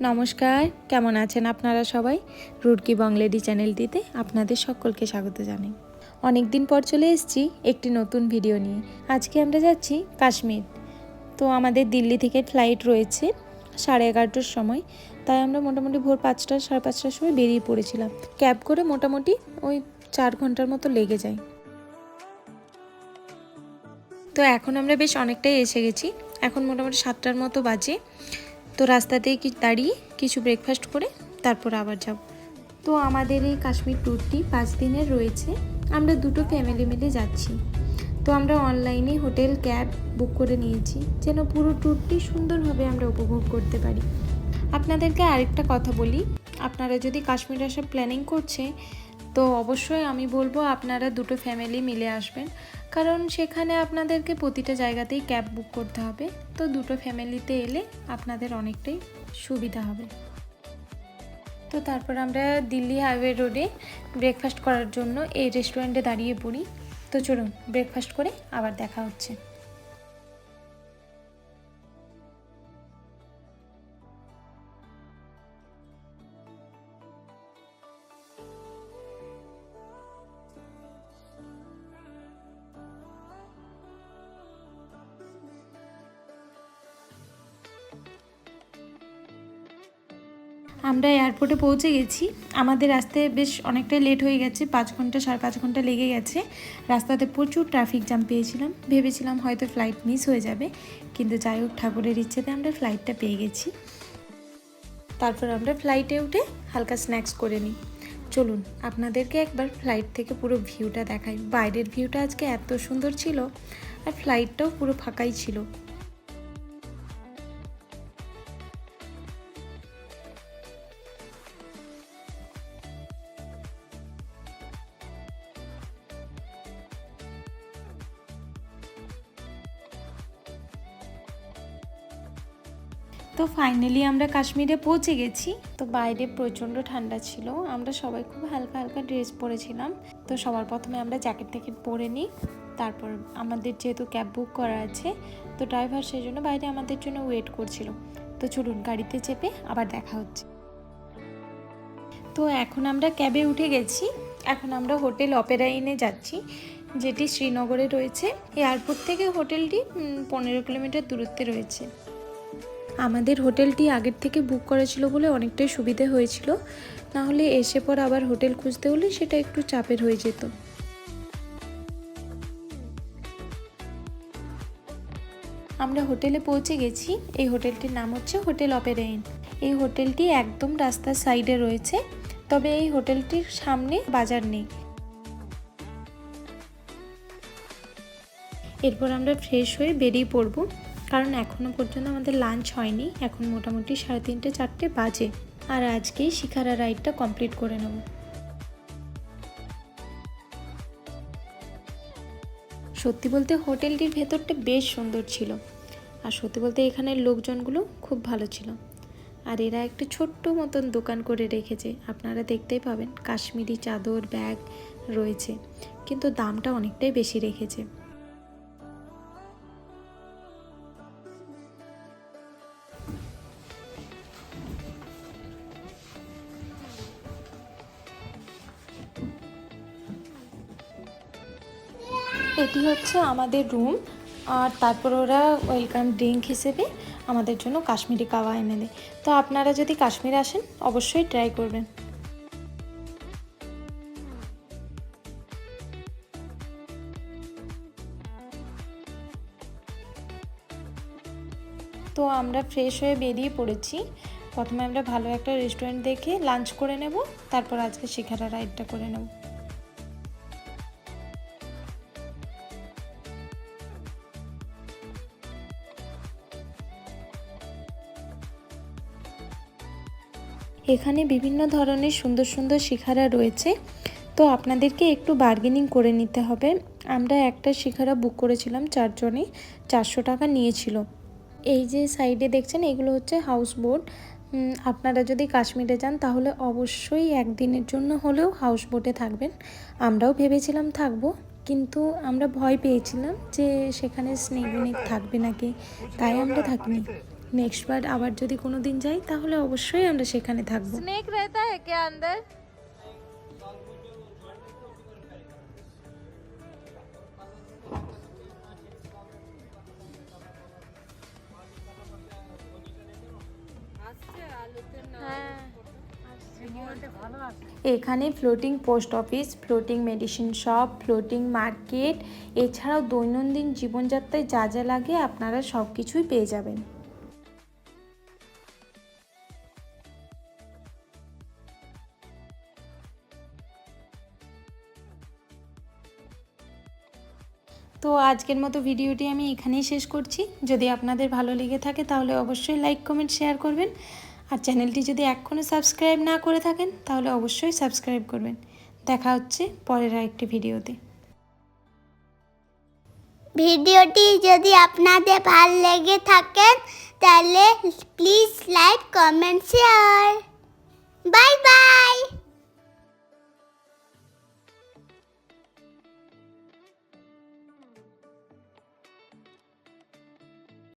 নমস্কার, কেমন আছেন আপনারা সবাই? রুডকি বংলেডি চ্যানেলটিতে আপনাদের সকলকে স্বাগত জানাই। অনেক দিন পর চলে এসেছি একটি নতুন ভিডিও নিয়ে। আজকে আমরা যাচ্ছি কাশ্মীর। তো আমাদের দিল্লি থেকে ফ্লাইট রয়েছে 11:30টার সময়, তাই আমরা মোটামুটি ভোর 5টা 5:30টার সময় বেরিয়ে পড়েছিলাম। ক্যাব করে মোটামুটি ওই 4 ঘন্টার মতো লেগে যায়। তো এখন আমরা বেশ অনেকটাই এসে গেছি। এখন মোটামুটি 7টার মতো বাজে। তো রাস্তাতেই দাঁড়িয়ে কিছু ব্রেকফাস্ট করে তারপর আবার যাব। তো আমাদের এই কাশ্মীর ট্যুরটি 5 দিনের রয়েছে। আমরা দুটো ফ্যামিলি মিলে যাচ্ছি। তো আমরা অনলাইনে হোটেল ক্যাব বুক করে নিয়েছি যেন পুরো ট্যুরটি সুন্দরভাবে আমরা উপভোগ করতে পারি। আপনাদেরকে আরেকটা কথা বলি, আপনারা যদি কাশ্মীর আসার প্ল্যানিং করছে তো অবশ্যই আমি বলবো আপনারা দুটো ফ্যামিলি মিলে আসবেন, কারণ সেখানে আপনাদেরকে প্রতিটা জায়গাতেই ক্যাব বুক করতে হবে। তো দুটো ফ্যামিলিতে এলে আপনাদের অনেকটাই সুবিধা হবে। তো তারপর আমরা দিল্লি হাইওয়ে রোডে ব্রেকফাস্ট করার জন্য এই রেস্টুরেন্টে দাঁড়িয়ে পড়ি। তো চলুন ব্রেকফাস্ট করে আবার দেখা হচ্ছে। আমরা এয়ারপোর্টে পৌঁছে গেছি। আমাদের আসতে বেশ অনেকটাই লেট হয়ে গেছে, 5 ঘন্টা 5.5 ঘন্টা লেগে গেছে। রাস্তাতে প্রচুর ট্রাফিক জ্যাম পেয়েছিলাম, ভেবেছিলাম হয়তো ফ্লাইট মিস হয়ে যাবে, কিন্তু যাই হোক ঠাকুরের ইচ্ছেতে আমরা ফ্লাইটটা পেয়ে গেছি। তারপর আমরা ফ্লাইটে উঠে হালকা স্ন্যাক্স করে নিই। চলুন আপনাদেরকে একবার ফ্লাইট থেকে পুরো ভিউটা দেখাই। বাইরের ভিউটা আজকে এত সুন্দর ছিল, আর ফ্লাইটটাও পুরো ফাঁকাই ছিল। তো ফাইনালি আমরা কাশ্মীরে পৌঁছে গেছি। তো বাইরে প্রচণ্ড ঠান্ডা ছিল, আমরা সবাই খুব হালকা হালকা ড্রেস পরেছিলাম। তো সবার প্রথমে আমরা জ্যাকেট ট্যাকেট পরে নিই। তারপর আমাদের যেহেতু ক্যাব বুক করা আছে, তো ড্রাইভার সেই জন্য বাইরে আমাদের জন্য ওয়েট করছিল। তো চলুন গাড়িতে চেপে আবার দেখা হচ্ছে। তো এখন আমরা ক্যাবে উঠে গেছি। এখন আমরা হোটেল অপেরা ইনে যাচ্ছি, যেটি শ্রীনগরে রয়েছে। এয়ারপোর্ট থেকে হোটেলটি 15 কিলোমিটার দূরত্বে রয়েছে। আমাদের হোটেলটি আগের থেকে বুক করা ছিল বলে অনেকটাই সুবিধে হয়েছিল, না হলে এসে পর আবার হোটেল খুঁজতে হলে সেটা একটু চাপের হয়ে যেত। আমরা হোটেলে পৌঁছে গেছি। এই হোটেলটির নাম হচ্ছে হোটেল অপেরা ইন। এই হোটেলটি একদম রাস্তার সাইডে রয়েছে, তবে এই হোটেলটির সামনে বাজার নেই। এরপর আমরা ফ্রেশ হয়ে বেরিয়ে পড়ব, কারণ এখনও পর্যন্ত আমাদের লাঞ্চ হয়নি। এখন মোটামুটি 3:30 4টে বাজে, আর আজকেই শিখারা রাইডটা কমপ্লিট করে নেব। সত্যি বলতে হোটেলটির ভেতরটা বেশ সুন্দর ছিল, আর সত্যি বলতে এখানের লোকজনগুলো খুব ভালো ছিল। আর এরা একটু ছোট্ট মতন দোকান করে রেখেছে, আপনারা দেখতেই পাবেন। কাশ্মীরি চাদর ব্যাগ রয়েছে, কিন্তু দামটা অনেকটাই বেশি রেখেছে। এটি হচ্ছে আমাদের রুম, আর তারপর ওরা ওয়েলকাম ড্রিঙ্ক হিসেবে আমাদের জন্য কাশ্মীরি কাওয়া এনে দেয়। তো আপনারা যদি কাশ্মীরে আসেন অবশ্যই ট্রাই করবেন। তো আমরা ফ্রেশ হয়ে বেরিয়ে পড়েছি। প্রথমে আমরা ভালো একটা রেস্টুরেন্ট দেখে লাঞ্চ করে নেব, তারপর আজকে শিখারা রাইডটা করে নেব। এখানে বিভিন্ন ধরনের সুন্দর সুন্দর শিখারা রয়েছে, তো আপনাদেরকে একটু বার্গেনিং করে নিতে হবে। আমরা একটা শিখারা বুক করেছিলাম 4 জনে, 400 টাকা নিয়েছিল। এই যে সাইডে দেখছেন এগুলো হচ্ছে হাউস বোট। আপনারা যদি কাশ্মীরে যান তাহলে অবশ্যই একদিনের জন্য হলেও হাউস বোটে থাকবেন। আমরাও ভেবেছিলাম থাকবো, কিন্তু আমরা ভয় পেয়েছিলাম যে সেখানে স্নেক থাকবে নাকি, তাই আমরা থাকিনি। নেক্সট বার আবার যদি কোনো দিন যাই তাহলে অবশ্যই আমরা সেখানে থাকবো। स्नेक रहता है क्या अंदर? এখানে floating post office, floating medicine shop, floating market, এছাড়াও দৈনন্দিন জীবনযাত্রায় যা যা লাগে আপনারা সব কিছুই পেয়ে যাবেন। তো আজকের মতো ভিডিওটি আমি এখানেই শেষ করছি। যদি আপনাদের ভালো লেগে থাকে তাহলে অবশ্যই লাইক কমেন্ট শেয়ার করবেন, আর চ্যানেলটি যদি এখনও সাবস্ক্রাইব না করে থাকেন তাহলে অবশ্যই সাবস্ক্রাইব করবেন। দেখা হচ্ছে পরের আরেকটি ভিডিওতে। ভিডিওটি যদি আপনাদের ভালো লেগে থাকেন তাহলে please like comment share. Bye bye.